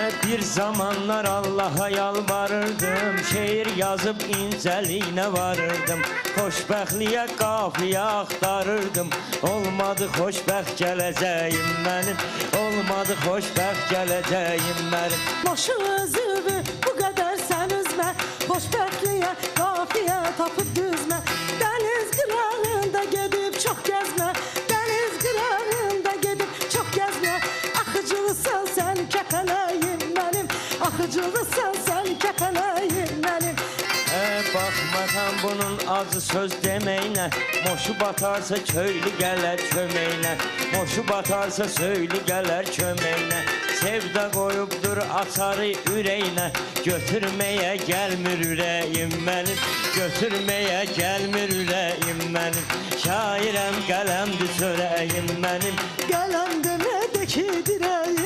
Bir zamanlar Allah'a yalvarırdım, şiir yazıp inceliğine varırdım. Xoşbəxtliyə qafiyə axtarırdım, olmadı xoşbəxt gələcəyim mənim, olmadı xoşbəxt gələcəyim mənim. Boşu özümü bu kadar sen üzme, xoşbəxtliyə qafiyə tapıp düzme. Deniz qırağında gedib çok gezme, deniz qırağında gedib çok gezme. Axıcılısan sen kəpənəyim mənim, axıcılısan sen kəpənəyim mənim. Baxmasan bunun acı söz demeyine, moşu batarsa köylü gələr köməyinə, moşu batarsa söylü gələr köməyinə. Sevda qoyubdur açarı ürəyinə, götürməyə gəlmir ürəyim mənim, götürməyə gəlmir ürəyim mənim. Şairəm qələmdir çörəyim mənim, Qələm demədə ki dirəyim